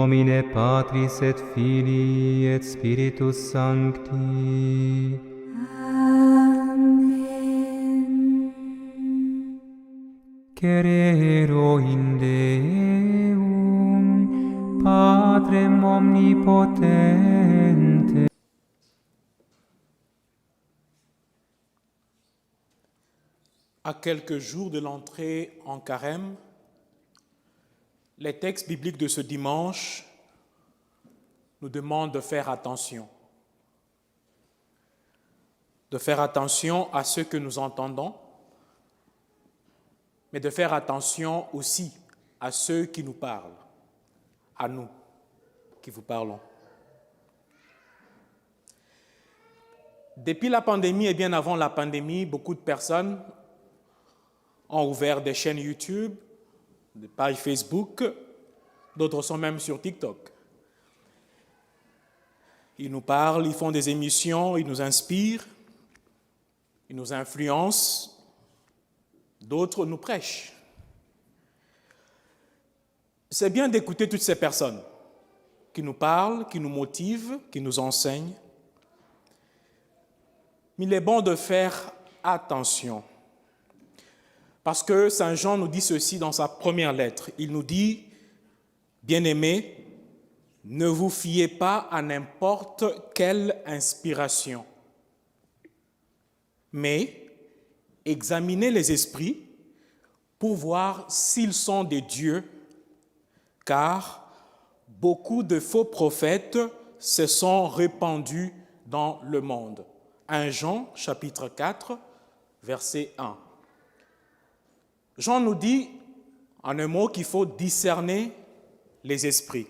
nomine Patris et Filii et Spiritus Sancti. Amen. Cerero in Deum, Patrem omnipotente. À quelques jours de l'entrée en Carême, les textes bibliques de ce dimanche nous demandent de faire attention. De faire attention à ce que nous entendons, mais de faire attention aussi à ceux qui nous parlent, à nous qui vous parlons. Depuis la pandémie et bien avant la pandémie, beaucoup de personnes ont ouvert des chaînes YouTube, des pages Facebook, d'autres sont même sur TikTok. Ils nous parlent, ils font des émissions, ils nous inspirent, ils nous influencent, d'autres nous prêchent. C'est bien d'écouter toutes ces personnes qui nous parlent, qui nous motivent, qui nous enseignent. Mais il est bon de faire attention. Parce que Saint Jean nous dit ceci dans sa première lettre. Il nous dit, « Bien-aimés, ne vous fiez pas à n'importe quelle inspiration, mais examinez les esprits pour voir s'ils sont des dieux, car beaucoup de faux prophètes se sont répandus dans le monde. » 1 Jean, chapitre 4, verset 1. Jean nous dit, en un mot, qu'il faut discerner les esprits.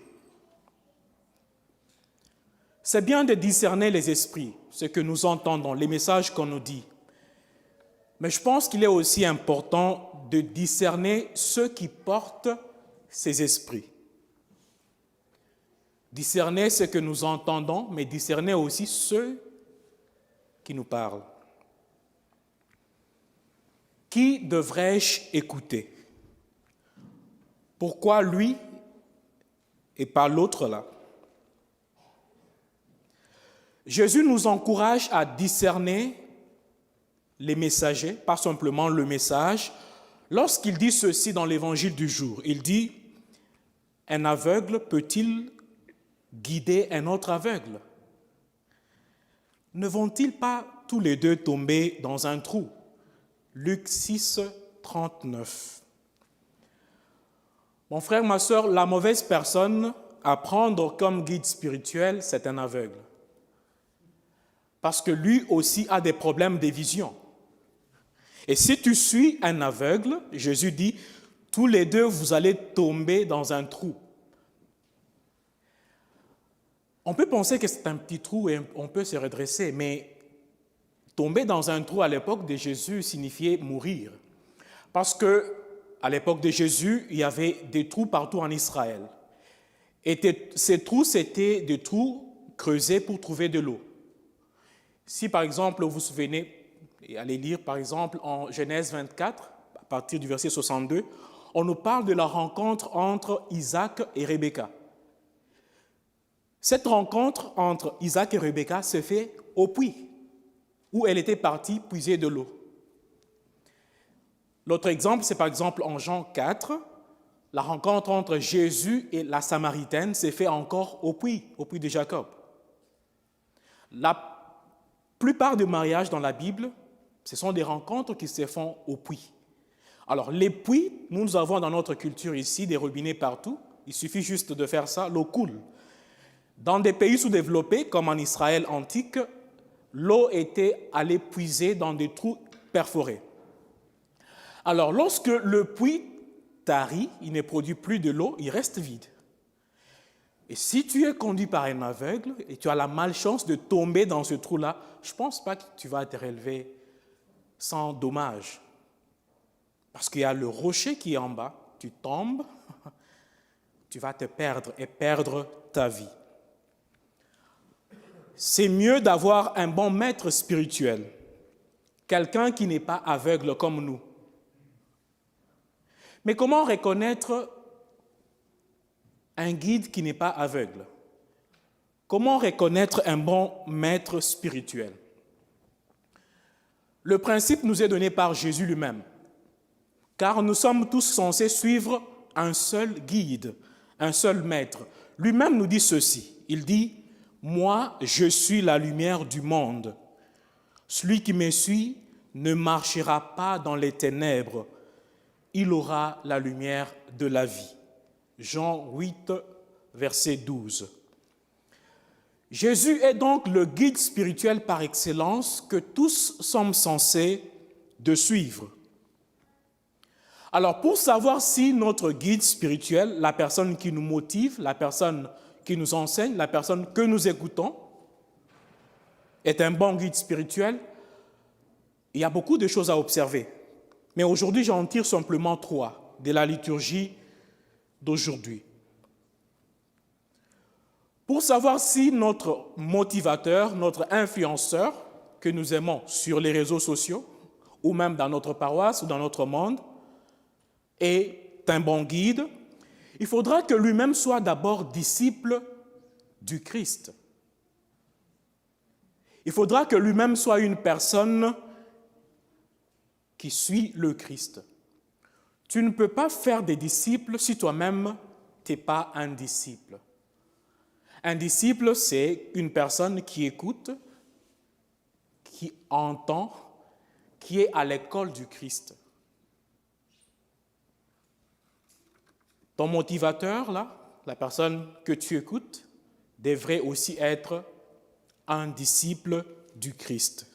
C'est bien de discerner les esprits, ce que nous entendons, les messages qu'on nous dit. Mais je pense qu'il est aussi important de discerner ceux qui portent ces esprits. Discerner ce que nous entendons, mais discerner aussi ceux qui nous parlent. Qui devrais-je écouter? Pourquoi lui et pas l'autre là? Jésus nous encourage à discerner les messagers, pas simplement le message, lorsqu'il dit ceci dans l'évangile du jour. Il dit, « Un aveugle peut-il guider un autre aveugle? Ne vont-ils pas tous les deux tomber dans un trou ?» Luc 6, 39. Mon frère, ma sœur, la mauvaise personne à prendre comme guide spirituel, c'est un aveugle. Parce que lui aussi a des problèmes de vision. Et si tu suis un aveugle, Jésus dit, tous les deux, vous allez tomber dans un trou. On peut penser que c'est un petit trou et on peut se redresser, mais tomber dans un trou à l'époque de Jésus signifiait mourir. Parce que à l'époque de Jésus, il y avait des trous partout en Israël. Et ces trous, c'était des trous creusés pour trouver de l'eau. Si par exemple, vous vous souvenez, et allez lire par exemple en Genèse 24, à partir du verset 62, on nous parle de la rencontre entre Isaac et Rebecca. Cette rencontre entre Isaac et Rebecca se fait au puits, où elle était partie puiser de l'eau. L'autre exemple, c'est par exemple en Jean 4, la rencontre entre Jésus et la Samaritaine s'est faite encore au puits de Jacob. La plupart des mariages dans la Bible, ce sont des rencontres qui se font au puits. Alors les puits, nous avons dans notre culture ici des robinets partout, il suffit juste de faire ça, l'eau coule. Dans des pays sous-développés, comme en Israël antique, l'eau était allée puiser dans des trous perforés. Alors, lorsque le puits tarit, il ne produit plus de l'eau, il reste vide. Et si tu es conduit par un aveugle et tu as la malchance de tomber dans ce trou-là, je ne pense pas que tu vas te relever sans dommage. Parce qu'il y a le rocher qui est en bas, tu tombes, tu vas te perdre et perdre ta vie. C'est mieux d'avoir un bon maître spirituel, quelqu'un qui n'est pas aveugle comme nous. Mais comment reconnaître un guide qui n'est pas aveugle. Comment reconnaître un bon maître spirituel? Le principe nous est donné par Jésus lui-même, car nous sommes tous censés suivre un seul guide, un seul maître. Lui-même nous dit ceci, il dit « Moi, je suis la lumière du monde. Celui qui me suit ne marchera pas dans les ténèbres, il aura la lumière de la vie. » Jean 8, verset 12. Jésus est donc le guide spirituel par excellence que tous sommes censés de suivre. Alors, pour savoir si notre guide spirituel, la personne qui nous motive, la personne qui nous enseigne, la personne que nous écoutons, est un bon guide spirituel, il y a beaucoup de choses à observer. Mais aujourd'hui, j'en tire simplement 3 de la liturgie d'aujourd'hui. Pour savoir si notre motivateur, notre influenceur que nous aimons sur les réseaux sociaux, ou même dans notre paroisse ou dans notre monde, est un bon guide, il faudra que lui-même soit d'abord disciple du Christ. Il faudra que lui-même soit une personne qui suit le Christ. Tu ne peux pas faire des disciples si toi-même tu n'es pas un disciple. Un disciple, c'est une personne qui écoute, qui entend, qui est à l'école du Christ. Ton motivateur, là, la personne que tu écoutes, devrait aussi être un disciple du Christ.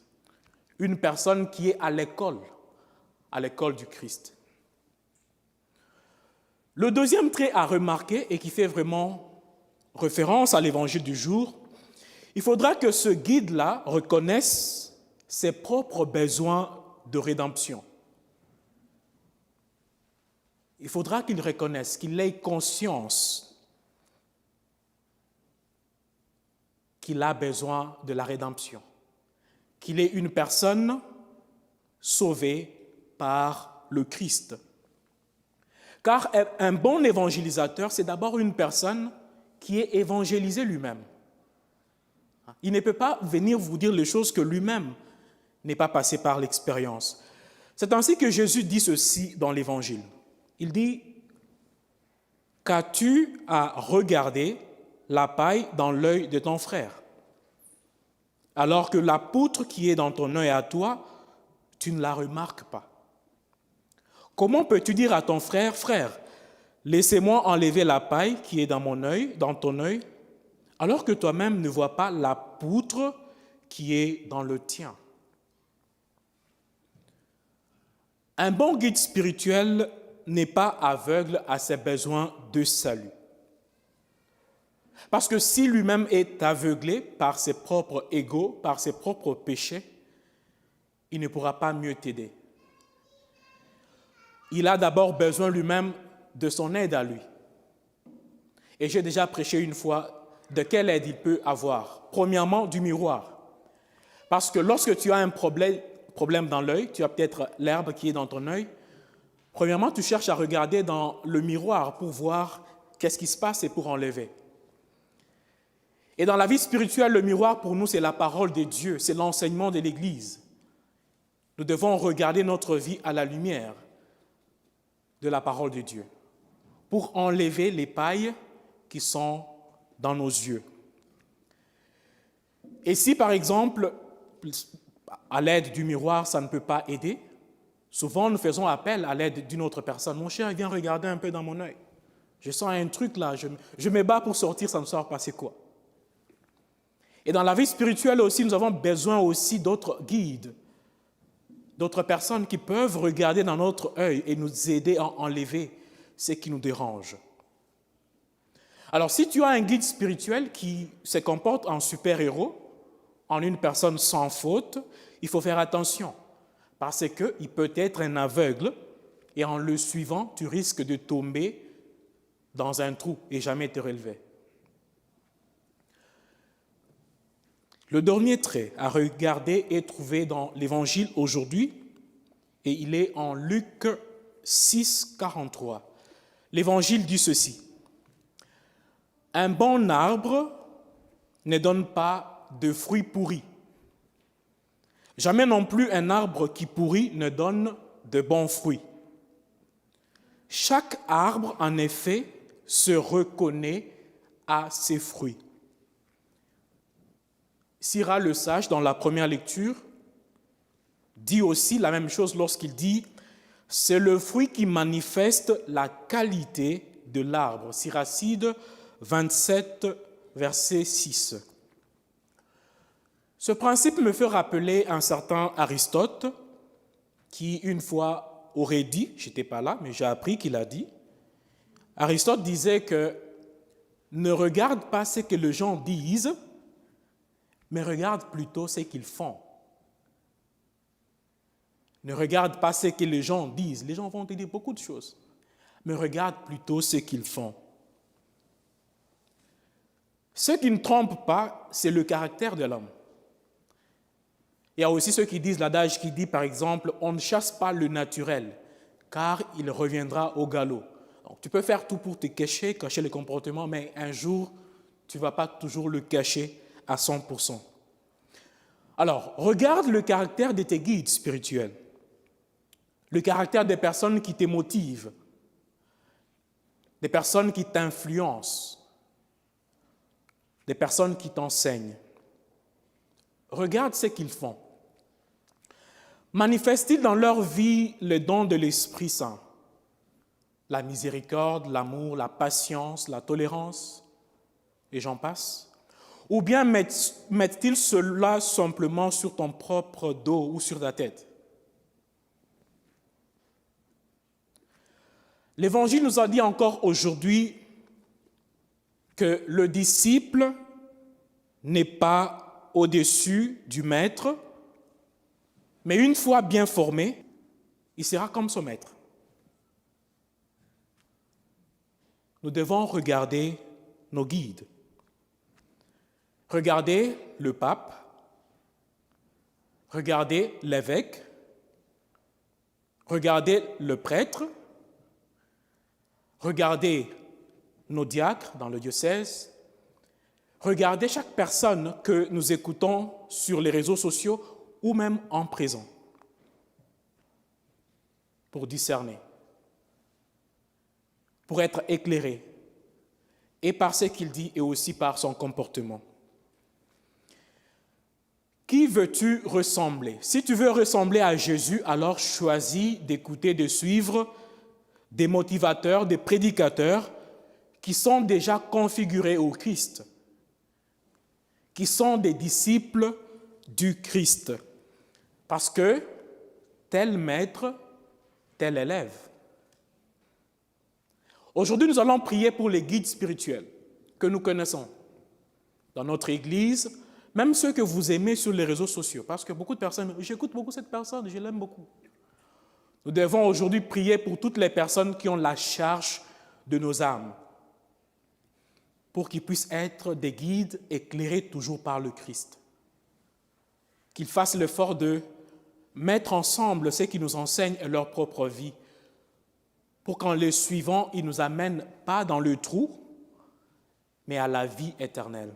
Une personne qui est à l'école du Christ. Le deuxième trait à remarquer et qui fait vraiment référence à l'évangile du jour, il faudra que ce guide-là reconnaisse ses propres besoins de rédemption. Il faudra qu'il reconnaisse, qu'il ait conscience qu'il a besoin de la rédemption, qu'il est une personne sauvée par le Christ. Car un bon évangélisateur, c'est d'abord une personne qui est évangélisé lui-même. Il ne peut pas venir vous dire les choses que lui-même n'est pas passé par l'expérience. C'est ainsi que Jésus dit ceci dans l'Évangile. Il dit « Qu'as-tu à regarder la paille dans l'œil de ton frère, alors que la poutre qui est dans ton œil à toi, tu ne la remarques pas? Comment peux-tu dire à ton frère, « Frère, laissez-moi enlever la paille qui est dans mon œil, dans ton œil, alors que toi-même ne vois pas la poutre qui est dans le tien. » Un bon guide spirituel n'est pas aveugle à ses besoins de salut. Parce que si lui-même est aveuglé par ses propres égos, par ses propres péchés, il ne pourra pas mieux t'aider. Il a d'abord besoin lui-même de son aide à lui. Et j'ai déjà prêché une fois de quelle aide il peut avoir. Premièrement, du miroir. Parce que lorsque tu as un problème dans l'œil, tu as peut-être l'herbe qui est dans ton œil, premièrement, tu cherches à regarder dans le miroir pour voir qu'est-ce qui se passe et pour enlever. Et dans la vie spirituelle, le miroir pour nous, c'est la parole de Dieu, c'est l'enseignement de l'Église. Nous devons regarder notre vie à la lumière de la parole de Dieu pour enlever les pailles qui sont dans nos yeux. Et si, par exemple, à l'aide du miroir, ça ne peut pas aider, souvent nous faisons appel à l'aide d'une autre personne. « Mon cher, viens regarder un peu dans mon œil. Je sens un truc là, je me bats pour sortir, ça ne sort pas, c'est quoi ?» Et dans la vie spirituelle aussi, nous avons besoin aussi d'autres guides, d'autres personnes qui peuvent regarder dans notre œil et nous aider à enlever ce qui nous dérange. Alors, si tu as un guide spirituel qui se comporte en super-héros, en une personne sans faute, il faut faire attention, parce qu'il peut être un aveugle, et en le suivant, tu risques de tomber dans un trou et jamais te relever. Le dernier trait à regarder est trouvé dans l'Évangile aujourd'hui, et il est en Luc 6, 43. L'Évangile dit ceci. Un bon arbre ne donne pas de fruits pourris. Jamais non plus un arbre qui pourrit ne donne de bons fruits. Chaque arbre, en effet, se reconnaît à ses fruits. Sirach le sage, dans la première lecture, dit aussi la même chose lorsqu'il dit « C'est le fruit qui manifeste la qualité de l'arbre ». Siracide 27, verset 6. Ce principe me fait rappeler un certain Aristote qui, une fois, aurait dit, je n'étais pas là, mais j'ai appris qu'il a dit, Aristote disait que ne regarde pas ce que les gens disent, mais regarde plutôt ce qu'ils font. Ne regarde pas ce que les gens disent. Les gens vont te dire beaucoup de choses, mais regarde plutôt ce qu'ils font. Ce qui ne trompe pas, c'est le caractère de l'homme. Il y a aussi ceux qui disent, l'adage qui dit, par exemple, on ne chasse pas le naturel, car il reviendra au galop. Donc, tu peux faire tout pour te cacher le comportement, mais un jour, tu ne vas pas toujours le cacher à 100%. Alors, regarde le caractère de tes guides spirituels, le caractère des personnes qui te motivent, des personnes qui t'influencent, des personnes qui t'enseignent. Regarde ce qu'ils font. Manifestent-ils dans leur vie le don de l'Esprit Saint? La miséricorde, l'amour, la patience, la tolérance, et j'en passe. Ou bien mettent-ils cela simplement sur ton propre dos ou sur ta tête? L'Évangile nous a dit encore aujourd'hui que le disciple n'est pas au-dessus du maître, mais une fois bien formé, il sera comme son maître. Nous devons regarder nos guides. Regardez le pape, regardez l'évêque, regardez le prêtre, regardez nos diacres dans le diocèse, regardez chaque personne que nous écoutons sur les réseaux sociaux ou même en présent pour discerner, pour être éclairé, et par ce qu'il dit et aussi par son comportement. Qui veux-tu ressembler? Si tu veux ressembler à Jésus, alors choisis d'écouter, de suivre des motivateurs, des prédicateurs qui sont déjà configurés au Christ, qui sont des disciples du Christ. Parce que tel maître, tel élève. Aujourd'hui, nous allons prier pour les guides spirituels que nous connaissons dans notre Église, même ceux que vous aimez sur les réseaux sociaux, parce que beaucoup de personnes, j'écoute beaucoup cette personne, je l'aime beaucoup. Nous devons aujourd'hui prier pour toutes les personnes qui ont la charge de nos âmes, pour qu'ils puissent être des guides éclairés toujours par le Christ. Qu'ils fassent l'effort de mettre ensemble ce qui nous enseigne et leur propre vie, pour qu'en les suivant, ils ne nous amènent pas dans le trou, mais à la vie éternelle.